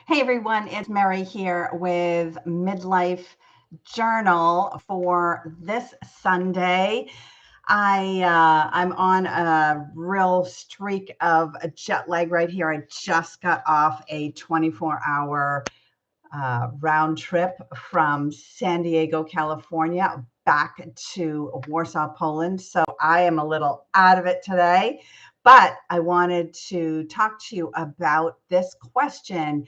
Hey everyone, it's Mary here with Midlife Journal for this Sunday. I'm on a real streak of a jet lag right here. I just got off a 24-hour round trip from San Diego, California, back to Warsaw, Poland. So I am a little out of it today, but I wanted to talk to you about this question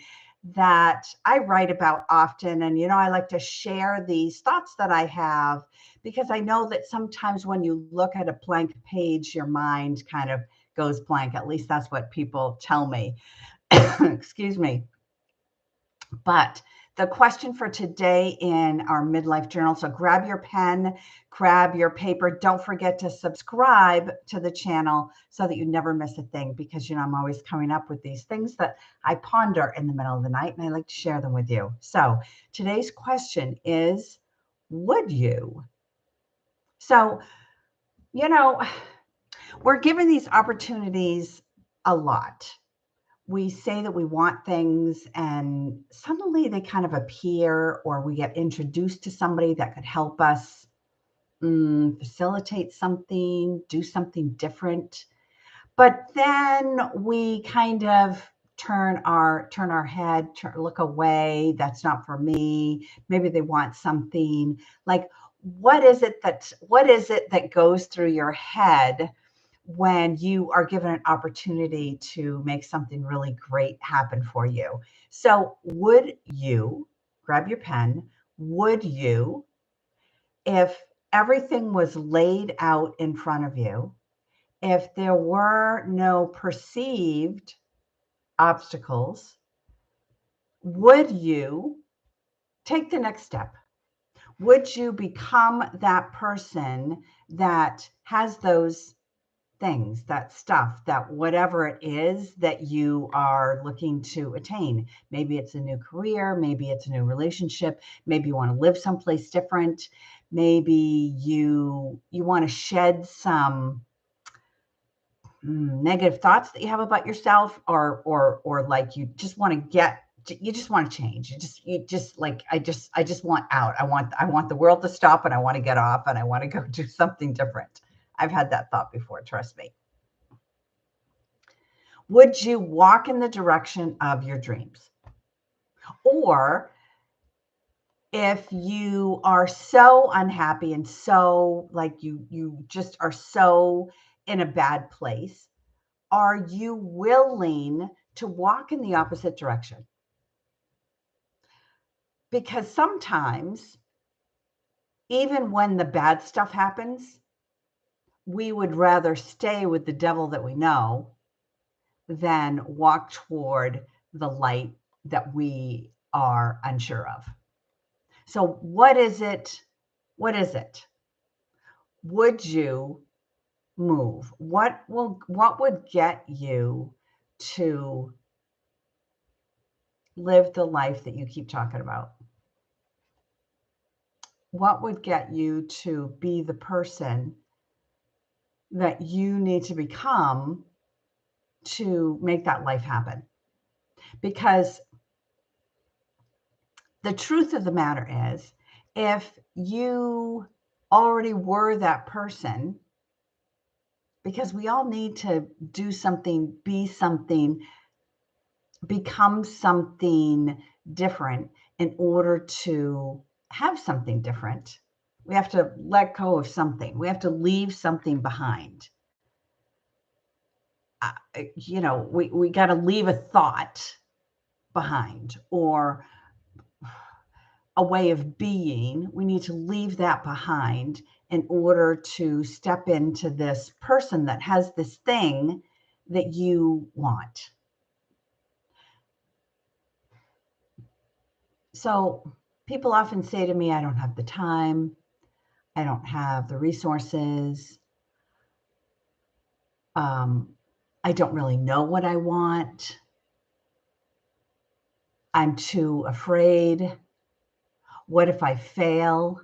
that I write about often. And, I like to share these thoughts that I have because I know that sometimes when you look at a blank page, your mind kind of goes blank. At least that's what people tell me. Excuse me. But the question for today in our midlife journal, so grab your pen, grab your paper. Don't forget to subscribe to the channel so that you never miss a thing because, I'm always coming up with these things that I ponder in the middle of the night and I like to share them with you. So today's question is, would you? So, you know, we're given these opportunities a lot. We say that we want things and suddenly they kind of appear, or we get introduced to somebody that could help us facilitate something, do something different. But then we kind of turn our head, look away. That's not for me. Maybe they want something like, what is it that goes through your head when you are given an opportunity to make something really great happen for you? So, would you grab your pen? Would you, if everything was laid out in front of you, if there were no perceived obstacles, would you take the next step? Would you become that person that has those things, that stuff, that whatever it is that you are looking to attain? Maybe it's a new career, maybe it's a new relationship, maybe you want to live someplace different, maybe you want to shed some negative thoughts that you have about yourself, or like you just want to change. You just like, I just want out. I want the world to stop and I want to get off and I want to go do something different. I've had that thought before, trust me. Would you walk in the direction of your dreams? Or if you are so unhappy and so like you just are so in a bad place, are you willing to walk in the opposite direction? Because sometimes, even when the bad stuff happens, we would rather stay with the devil that we know than walk toward the light that we are unsure of. So, what is it? What is it? Would you move? What would get you to live the life that you keep talking about? What would get you to be the person that you need to become to make that life happen? Because the truth of the matter is, if you already were that person, because we all need to do something, be something, become something different in order to have something different. We have to let go of something. We have to leave something behind. We got to leave a thought behind, or a way of being. We need to leave that behind in order to step into this person that has this thing that you want. So people often say to me, I don't have the time. I don't have the resources. I don't really know what I want. I'm too afraid. What if I fail?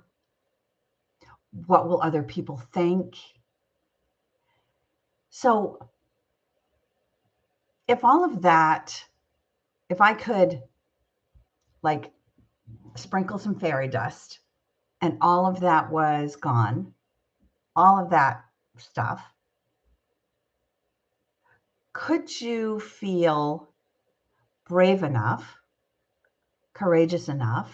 What will other people think? So if all of that, if I could like sprinkle some fairy dust, and all of that was gone, all of that stuff, could you feel brave enough, courageous enough,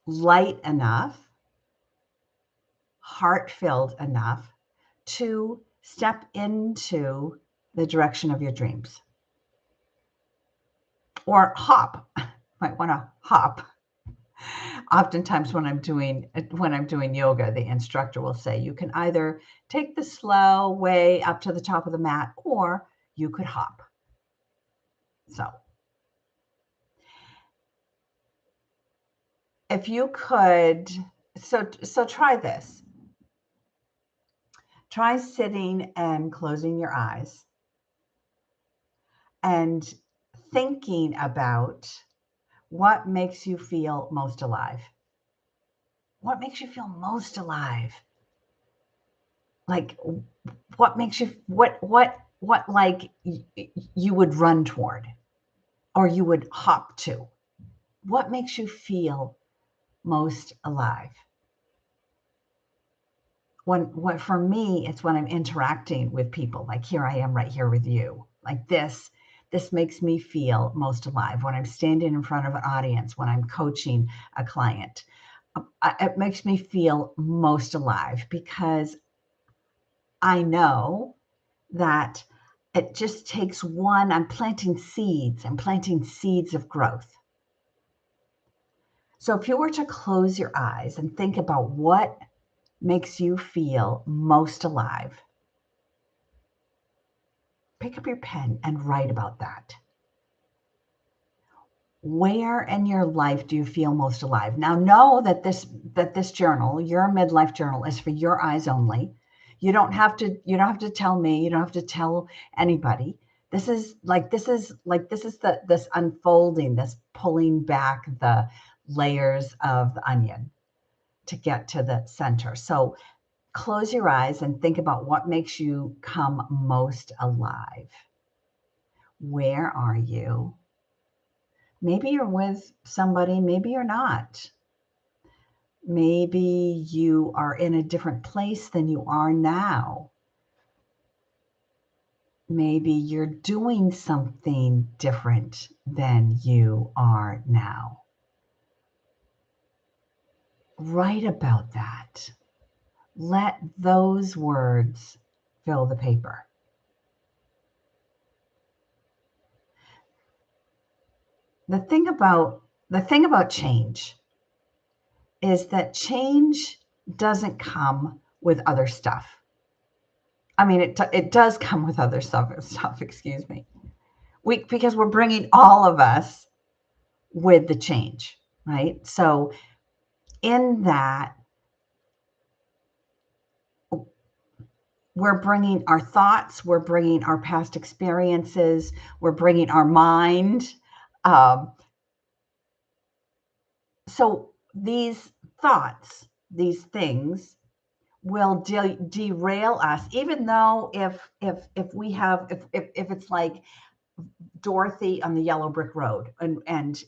light enough, heart-filled enough to step into the direction of your dreams? Or hop. Might want to hop. Oftentimes when I'm doing yoga, the instructor will say you can either take the slow way up to the top of the mat, or you could hop. So if you could, so try this. Try sitting and closing your eyes and thinking about what makes you feel most alive. What makes you feel most alive? Like, what makes you, what like you would run toward or you would hop to? What makes you feel most alive? When for me, it's when I'm interacting with people, like here I am right here with you. Like this makes me feel most alive. When I'm standing in front of an audience, when I'm coaching a client, it makes me feel most alive because I know that it just takes one. I'm planting seeds of growth. So if you were to close your eyes and think about what makes you feel most alive, pick up your pen and write about that. Where in your life do you feel most alive? Now know that this journal, your midlife journal, is for your eyes only. You don't have to tell me, you don't have to tell anybody. This is this unfolding, this pulling back the layers of the onion to get to the center. So close your eyes and think about what makes you come most alive. Where are you? Maybe you're with somebody, maybe you're not. Maybe you are in a different place than you are now. Maybe you're doing something different than you are now. Write about that. Let those words fill the paper. The thing about change is that change doesn't come with other stuff. I mean, it does come with other stuff, excuse me. Because we're bringing all of us with the change, right? So in that, we're bringing our thoughts, we're bringing our past experiences, we're bringing our mind. So these thoughts, these things will derail us, even though if it's like Dorothy on the yellow brick road and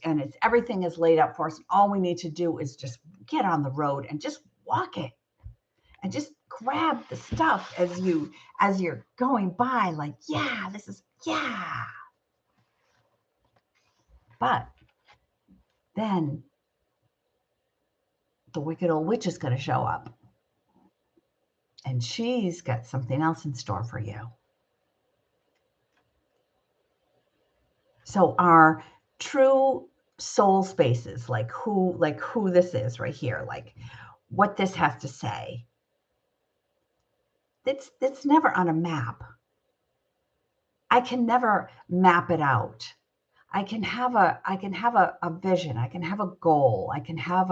it's everything is laid up for us. All we need to do is just get on the road and just walk it and just grab the stuff as you're going by, like, yeah, this is, yeah. But then the wicked old witch is going to show up and she's got something else in store for you. So our true soul spaces, like who this is right here, like what this has to say, it's never on a map. I can never map it out. I can have a vision. I can have a goal. I can have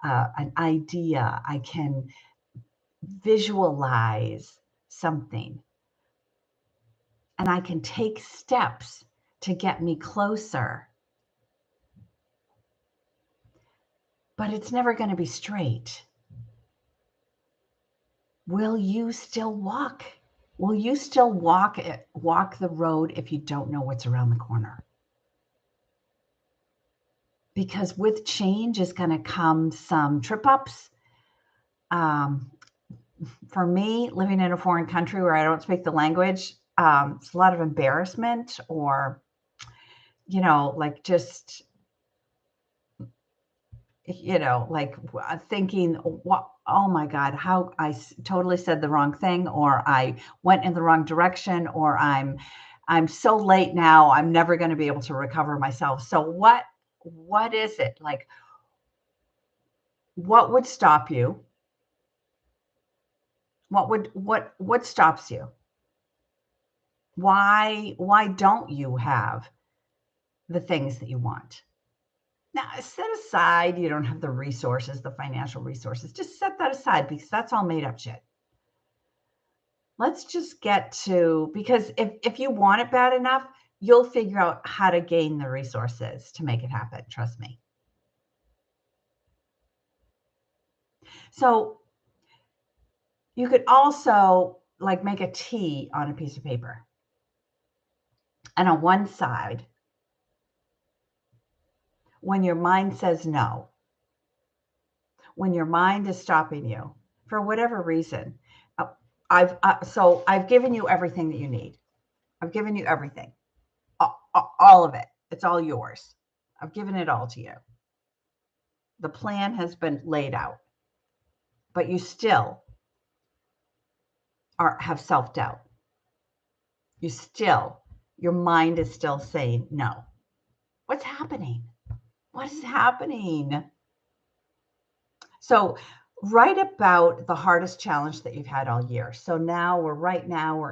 an idea. I can visualize something, and I can take steps to get me closer. But it's never going to be straight. Will you still walk? Will you still walk the road if you don't know what's around the corner? because with change is going to come some trip ups. Um, for me, living in a foreign country where I don't speak the language, it's a lot of embarrassment or, like just, like thinking, what, oh my God, how totally said the wrong thing, or I went in the wrong direction, or I'm so late now, I'm never going to be able to recover myself. So what is it? Like, what would stop you? What stops you? Why don't you have the things that you want? Now, set aside, you don't have the resources, the financial resources. Just set that aside because that's all made up shit. Let's just get to, because if you want it bad enough, you'll figure out how to gain the resources to make it happen. Trust me. So you could also like make a T on a piece of paper. And on one side, when your mind says no, when your mind is stopping you for whatever reason, I've given you everything that you need. I've given you everything, all of it. It's all yours. I've given it all to you. The plan has been laid out, but you still have self-doubt. Your mind is still saying no. What's happening? What is happening? So write about the hardest challenge that you've had all year. So now we're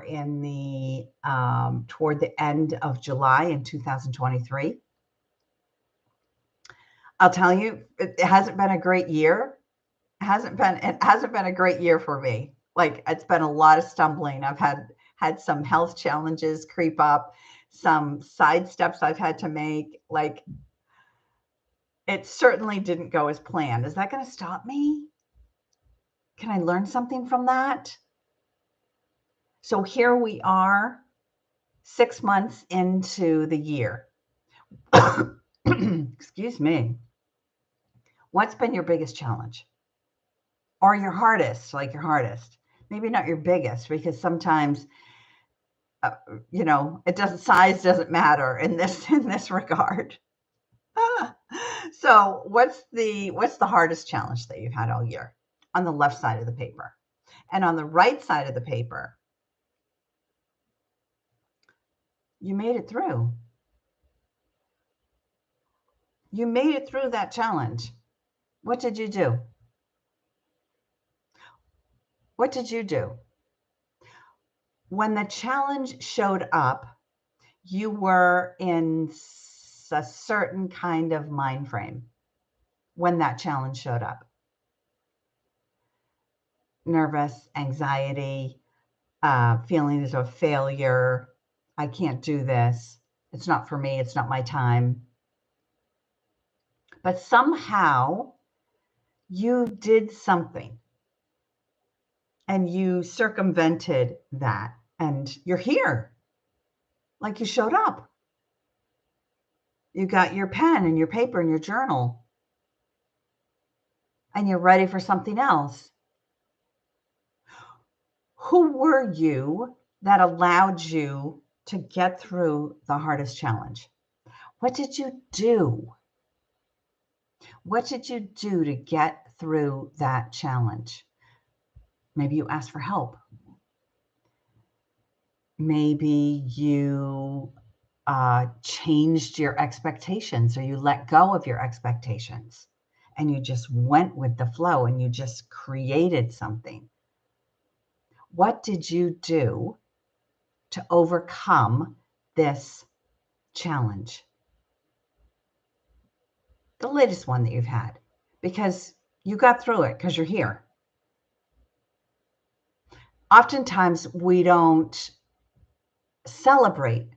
in the toward the end of July in 2023. I'll tell you, it hasn't been a great year. It hasn't been a great year for me. Like, it's been a lot of stumbling. I've had some health challenges creep up, some side steps I've had to make. Like, it certainly didn't go as planned. Is that going to stop me? Can I learn something from that? So here we are, 6 months into the year. Excuse me. What's been your biggest challenge? Or your hardest, maybe not your biggest, because sometimes, size doesn't matter in this regard. So what's the hardest challenge that you've had all year on the left side of the paper? And on the right side of the paper, you made it through. You made it through that challenge. What did you do? What did you do? When the challenge showed up, you were in a certain kind of mind frame when that challenge showed up. Nervous, anxiety, feelings of failure. I can't do this. It's not for me. It's not my time. But somehow you did something and you circumvented that and you're here. Like, you showed up. You got your pen and your paper and your journal and you're ready for something else. Who were you that allowed you to get through the hardest challenge? What did you do? What did you do to get through that challenge? Maybe you asked for help. Maybe you changed your expectations, or you let go of your expectations and you just went with the flow and you just created something. What did you do to overcome this challenge? The latest one that you've had, because you got through it because you're here. Oftentimes we don't celebrate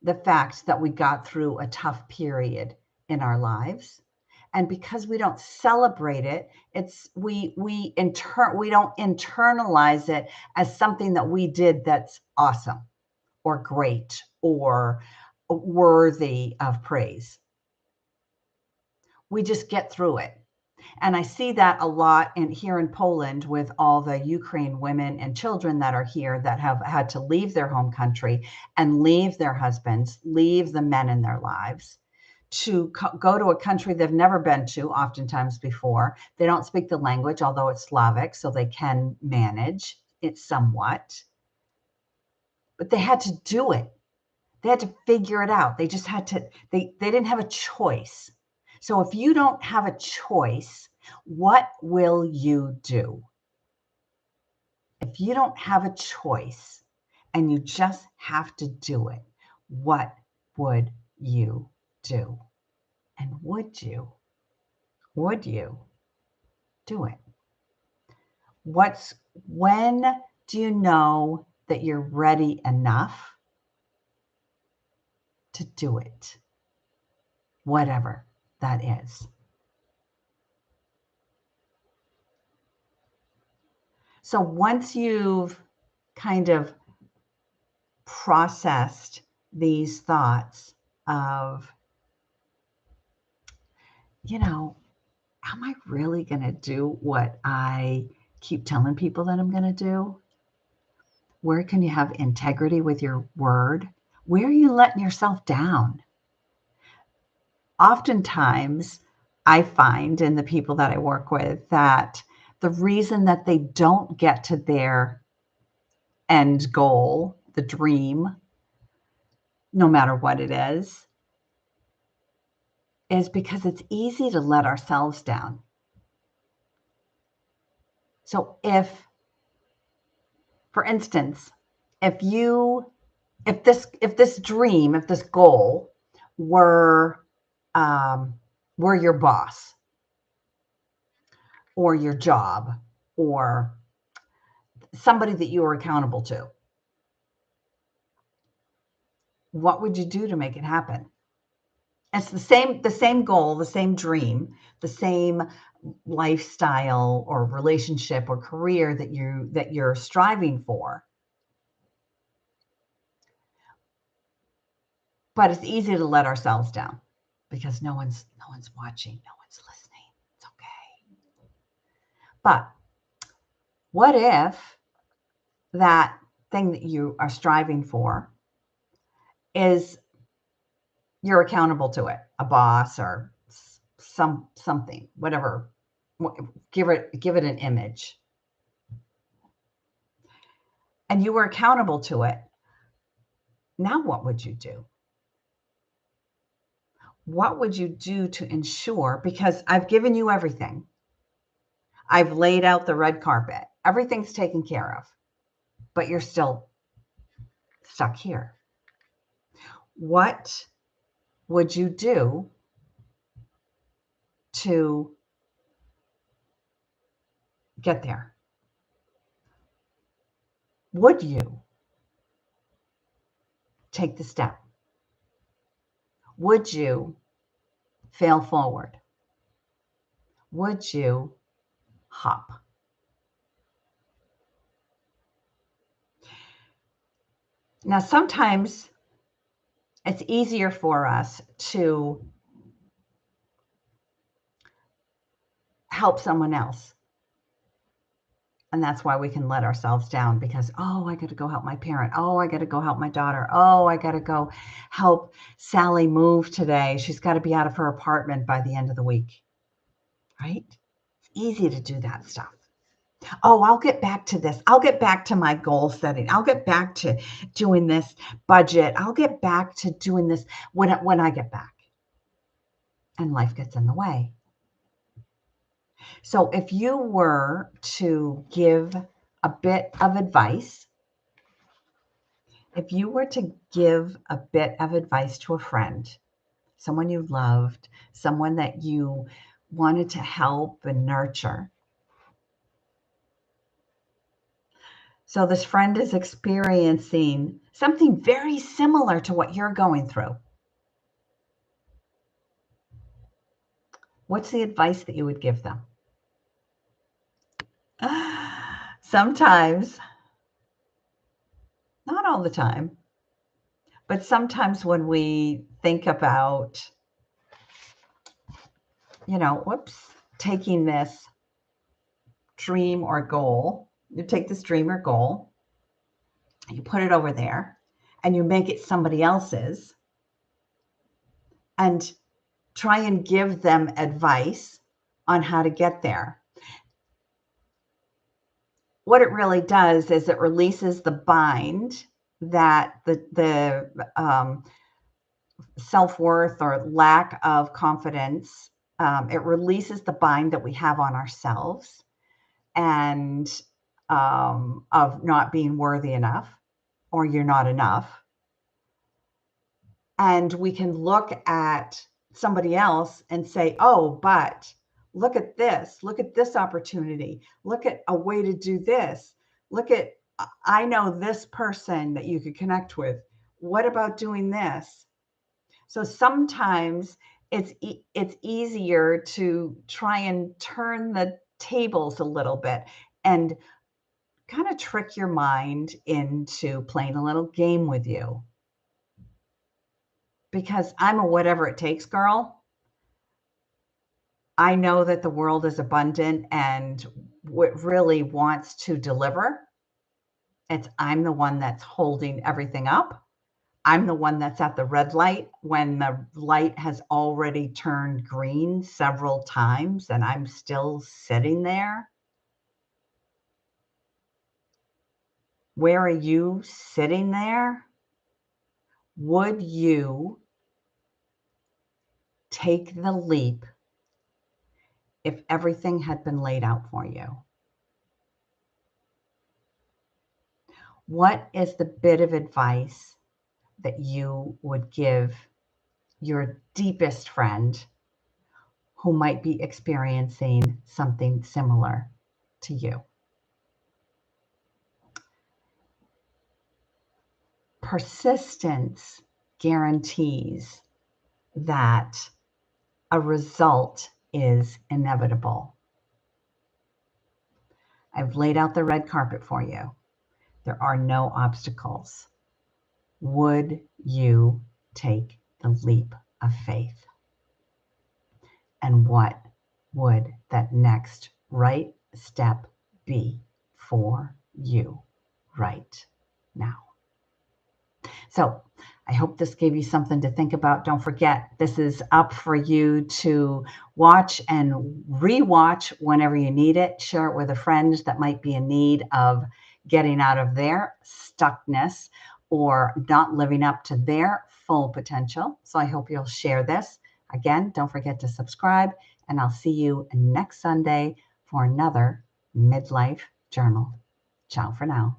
the fact that we got through a tough period in our lives. And because we don't celebrate it, we don't internalize it as something that we did that's awesome or great or worthy of praise. We just get through it. And I see that a lot here in Poland with all the Ukraine women and children that are here that have had to leave their home country and leave their husbands, leave the men in their lives to go to a country they've never been to, oftentimes before. They don't speak the language, although it's Slavic, so they can manage it somewhat. But they had to do it. They had to figure it out. They just had to, they didn't have a choice. So if you don't have a choice, what will you do? If you don't have a choice and you just have to do it, what would you do? And would you do it? When do you know that you're ready enough to do it? Whatever that is. So once you've kind of processed these thoughts of, am I really going to do what I keep telling people that I'm going to do? Where can you have integrity with your word? Where are you letting yourself down? Oftentimes, I find in the people that I work with that the reason that they don't get to their end goal, the dream, no matter what it is because it's easy to let ourselves down. So for instance, if this goal were your boss or your job or somebody that you were accountable to, what would you do to make it happen? It's the same goal, the same dream, the same lifestyle or relationship or career that you're striving for. But it's easy to let ourselves down because no one's watching, no one's listening. It's okay. But what if that thing that you are striving for is you're accountable to it, a boss or something, whatever. Give it an image. And you were accountable to it. Now what would you do? What would you do to ensure, because I've given you everything. I've laid out the red carpet. Everything's taken care of, but you're still stuck here. What would you do to get there? Would you take the step? Would you fail forward? Would you hop? Now, sometimes it's easier for us to help someone else. And that's why we can let ourselves down because, I got to go help my parent. I got to go help my daughter. I got to go help Sally move today. She's got to be out of her apartment by the end of the week. Right? It's easy to do that stuff. I'll get back to this. I'll get back to my goal setting. I'll get back to doing this budget. I'll get back to doing this when I get back. And life gets in the way. So if you were to give a bit of advice, to a friend, someone you loved, someone that you wanted to help and nurture. So this friend is experiencing something very similar to what you're going through. What's the advice that you would give them? Sometimes, not all the time, but sometimes when we think about taking this dream or goal, you take this dream or goal, you put it over there, and you make it somebody else's, and try and give them advice on how to get there. What it really does is it releases the bind that the self-worth or lack of confidence. It releases the bind that we have on ourselves and of not being worthy enough, or you're not enough. And we can look at somebody else and say, oh, but look at this opportunity. Look at a way to do this. I know this person that you could connect with. What about doing this? So sometimes it's easier to try and turn the tables a little bit and kind of trick your mind into playing a little game with you. Because I'm a whatever it takes girl. I know that the world is abundant and what really wants to deliver. I'm the one that's holding everything up. I'm the one that's at the red light when the light has already turned green several times and I'm still sitting there. Where are you sitting there? Would you take the leap if everything had been laid out for you? What is the bit of advice that you would give your deepest friend who might be experiencing something similar to you? Persistence guarantees that a result is inevitable. I've laid out the red carpet for you. There are no obstacles. Would you take the leap of faith? And what would that next right step be for you right now? So I hope this gave you something to think about. Don't forget, this is up for you to watch and rewatch whenever you need it. Share it with a friend that might be in need of getting out of their stuckness or not living up to their full potential. So I hope you'll share this. Again, don't forget to subscribe, and I'll see you next Sunday for another Midlife Journal. Ciao for now.